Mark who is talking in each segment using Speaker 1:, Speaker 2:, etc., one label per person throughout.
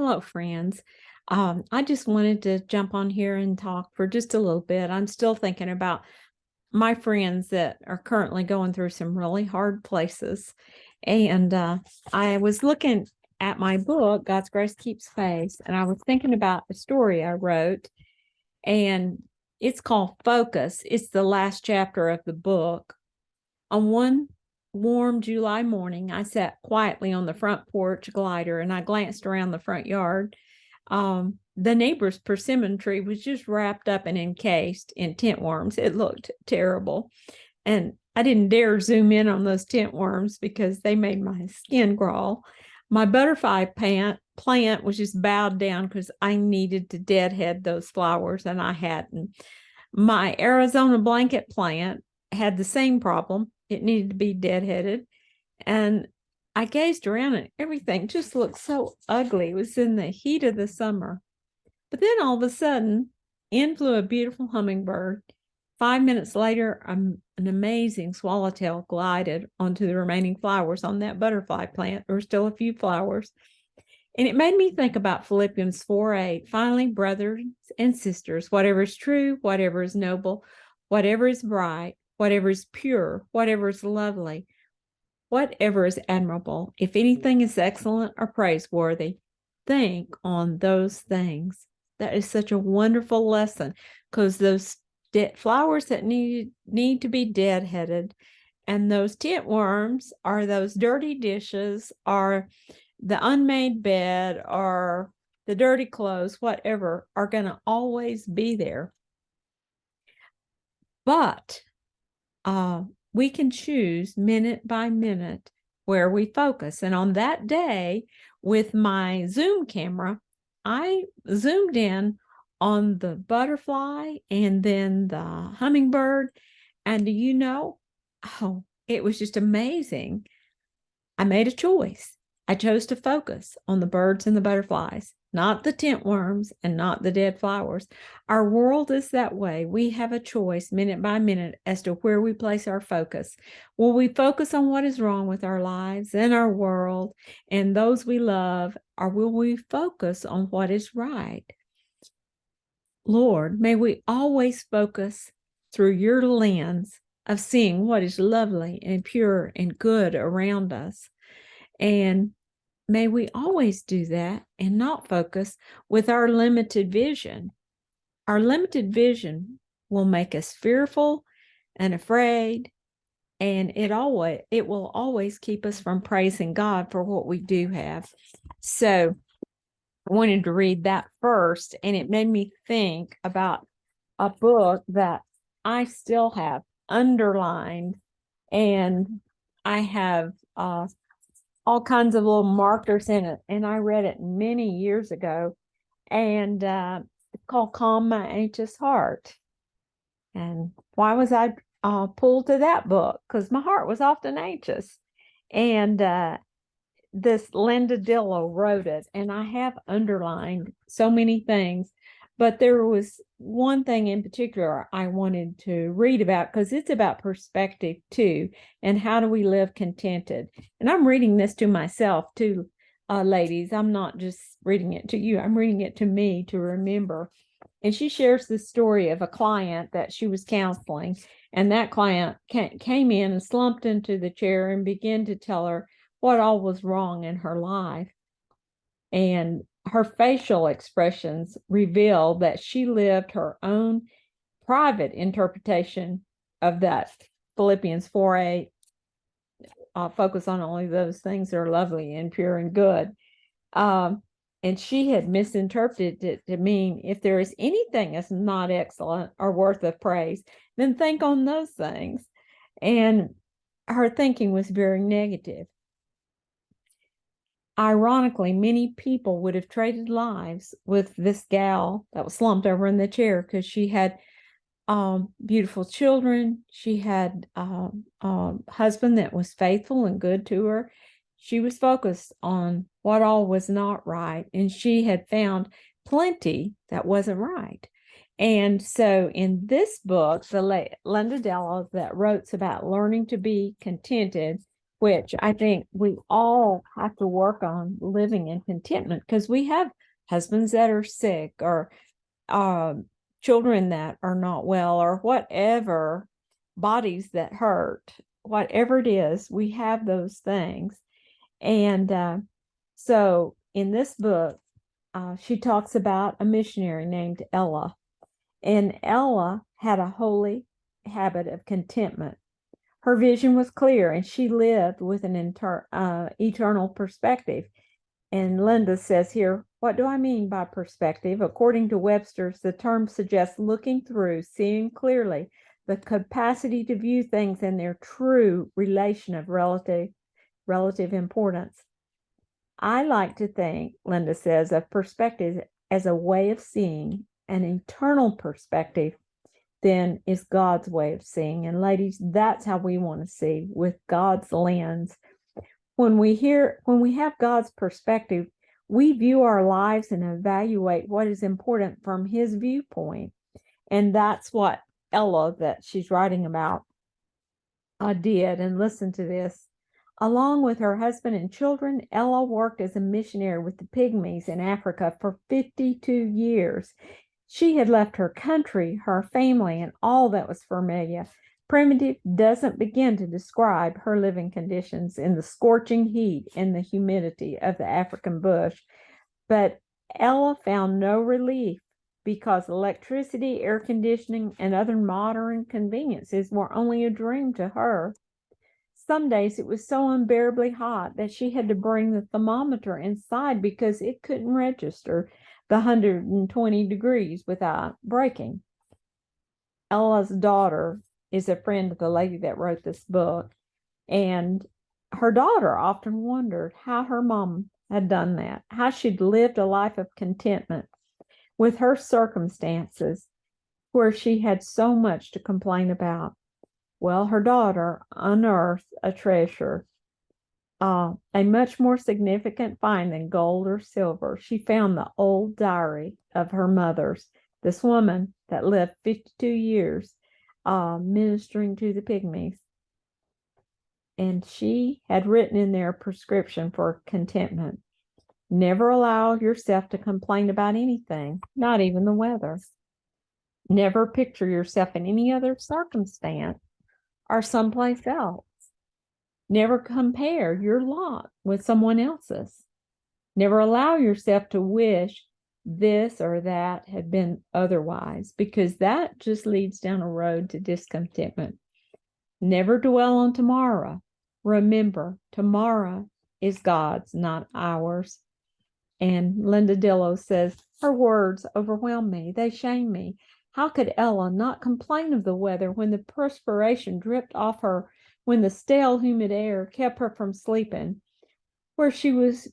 Speaker 1: Hello, friends. I just wanted to jump on here and talk for just a little bit. I'm still thinking about my friends that are currently going through some really hard places. And I was looking at my book, God's Grace Keeps Faith, and I was thinking about a story I wrote, and it's called Focus. It's the last chapter of the book. On one warm July morning, I sat quietly on the front porch glider and I glanced around the front yard. The neighbor's persimmon tree was just wrapped up and encased in tent worms. It looked terrible. And I didn't dare zoom in on those tent worms because they made my skin crawl. My butterfly plant was just bowed down because I needed to deadhead those flowers and I hadn't. My Arizona blanket plant had the same problem. It needed to be deadheaded. And I gazed around and everything just looked so ugly. It was in the heat of the summer. But then all of a sudden, in flew a beautiful hummingbird. 5 minutes later, an amazing swallowtail glided onto the remaining flowers on that butterfly plant. There were still a few flowers. And it made me think about Philippians 4:8. Finally, brothers and sisters, whatever is true, whatever is noble, whatever is right, whatever is pure, whatever is lovely, whatever is admirable, if anything is excellent or praiseworthy, think on those things. That is such a wonderful lesson because those flowers that need to be deadheaded, and those tent worms are those dirty dishes, are the unmade bed, or the dirty clothes, whatever, are going to always be there. But we can choose minute by minute where we focus. And on that day, with my Zoom camera, I zoomed in on the butterfly and then the hummingbird. And do you know, it was just amazing. I made a choice. I chose to focus on the birds and the butterflies, not the tent worms and not the dead flowers. Our world is that way. We have a choice minute by minute as to where we place our focus. Will we focus on what is wrong with our lives and our world and those we love, or will we focus on what is right? Lord, may we always focus through your lens of seeing what is lovely and pure and good around us. And may we always do that and not focus with our limited vision. Our limited vision will make us fearful and afraid, and it will always keep us from praising God for what we do have. So I wanted to read that first, and it made me think about a book that I still have underlined, and I have all kinds of little markers in it. And I read it many years ago. And it's called Calm My Anxious Heart. And why was I pulled to that book? Because my heart was often anxious. And this Linda Dillow wrote it. And I have underlined so many things. But there was one thing in particular I wanted to read about because it's about perspective too. And how do we live contented? And I'm reading this to myself too, ladies. I'm not just reading it to you. I'm reading it to me to remember. And she shares the story of a client that she was counseling. And that client came in and slumped into the chair and began to tell her what all was wrong in her life. And her facial expressions revealed that she lived her own private interpretation of that Philippians 4:8, focus on only those things that are lovely and pure and good. And she had misinterpreted it to mean if there is anything that's not excellent or worth of praise, then think on those things. And her thinking was very negative. Ironically, many people would have traded lives with this gal that was slumped over in the chair because she had beautiful children. She had a husband that was faithful and good to her. She was focused on what all was not right, and she had found plenty that wasn't right. And so in this book, the Linda Dillow that wrote about learning to be contented, which I think we all have to work on living in contentment, because we have husbands that are sick, or children that are not well, or whatever, bodies that hurt, whatever it is, we have those things. And so in this book, she talks about a missionary named Ella. And Ella had a holy habit of contentment. Her vision was clear, and she lived with an eternal perspective. And Linda says here, what do I mean by perspective? According to Webster's, the term suggests looking through, seeing clearly, the capacity to view things in their true relation of relative importance. I like to think, Linda says, of perspective as a way of seeing. An eternal perspective then is God's way of seeing. And ladies, that's how we want to see, with God's lens. When we have God's perspective, we view our lives and evaluate what is important from his viewpoint. And that's what Ella, that she's writing about, did. And listen to this. Along with her husband and children, Ella worked as a missionary with the Pygmies in Africa for 52 years. She had left her country, her family, and all that was familiar. Primitive doesn't begin to describe her living conditions in the scorching heat and the humidity of the African bush. But Ella found no relief, because electricity, air conditioning, and other modern conveniences were only a dream to her. Some days it was so unbearably hot that she had to bring the thermometer inside, because it couldn't register the 120 degrees without breaking. Ella's daughter is a friend of the lady that wrote this book, and her daughter often wondered how her mom had done that, how she'd lived a life of contentment with her circumstances, where she had so much to complain about. Well, her daughter unearthed a treasure, a much more significant find than gold or silver. She found the old diary of her mother's, this woman that lived 52 years ministering to the Pygmies. And she had written in there a prescription for contentment. Never allow yourself to complain about anything, not even the weather. Never picture yourself in any other circumstance or someplace else. Never compare your lot with someone else's. Never allow yourself to wish this or that had been otherwise, because that just leads down a road to discontentment. Never dwell on tomorrow. Remember, tomorrow is God's, not ours. And Linda Dillow says, her words overwhelm me. They shame me. How could Ella not complain of the weather when the perspiration dripped off her, when the stale, humid air kept her from sleeping, where she was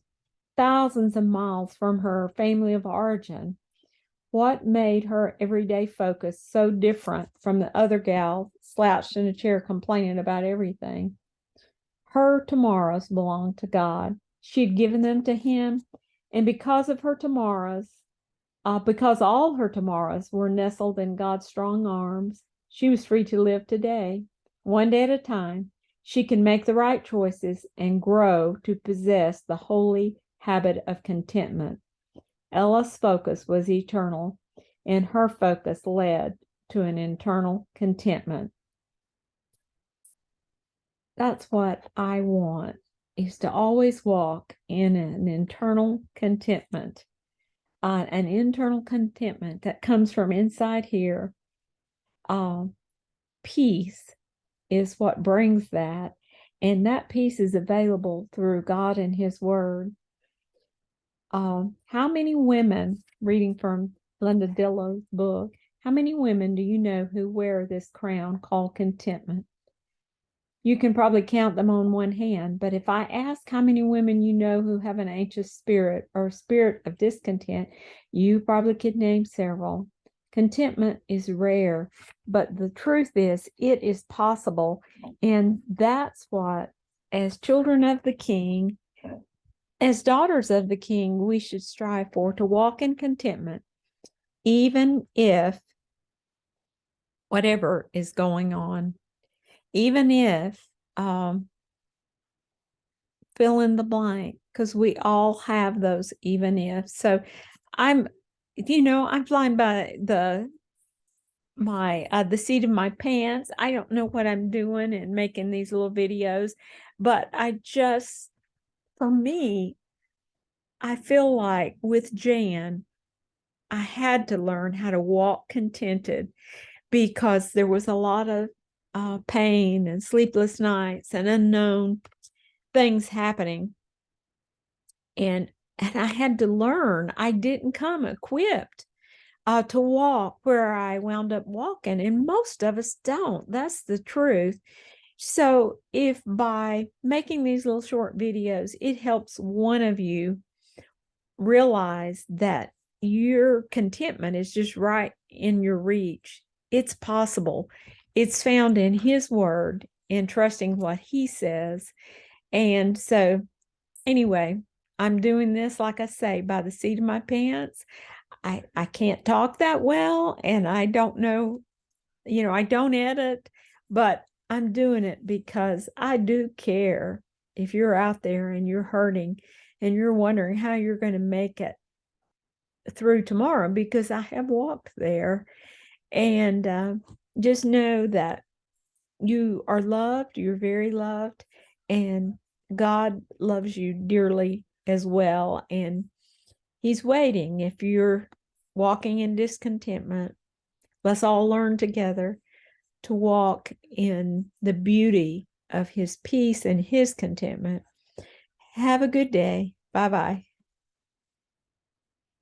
Speaker 1: thousands of miles from her family of origin? What made her everyday focus so different from the other gal slouched in a chair complaining about everything? Her tomorrows belonged to God. She'd given them to him, and because of her tomorrows, because all her tomorrows were nestled in God's strong arms, she was free to live today, one day at a time. She can make the right choices and grow to possess the holy habit of contentment. Ella's focus was eternal, and her focus led to an internal contentment. That's what I want, is to always walk in an internal contentment. An internal contentment that comes from inside here. Peace is what brings that, and that peace is available through God and his word. How many women, reading from Linda Dillow's book, how many women do you know who wear this crown called contentment? You can probably count them on one hand, but if I ask how many women you know who have an anxious spirit or a spirit of discontent, you probably could name several. Contentment is rare, but the truth is, it is possible. And that's what, as children of the King, as daughters of the King, we should strive for, to walk in contentment, even if whatever is going on. Even if fill in the blank, because we all have those even if. So I'm, I'm flying by the seat of my pants. I don't know what I'm doing and making these little videos, but for me, I feel like with Jan, I had to learn how to walk contented, because there was a lot of pain and sleepless nights and unknown things happening. And I had to learn. I didn't come equipped to walk where I wound up walking, and most of us don't. That's the truth. So if by making these little short videos, it helps one of you realize that your contentment is just right in your reach, it's possible. It's found in His Word, in trusting what He says. And so, anyway, I'm doing this, like I say, by the seat of my pants. I can't talk that well, and I don't know, I don't edit, but I'm doing it because I do care. If you're out there and you're hurting and you're wondering how you're going to make it through tomorrow, because I have walked there, and just know that you are loved, you're very loved, and God loves you dearly as well. And He's waiting. If you're walking in discontentment, let's all learn together to walk in the beauty of His peace and His contentment. Have a good day. Bye-bye.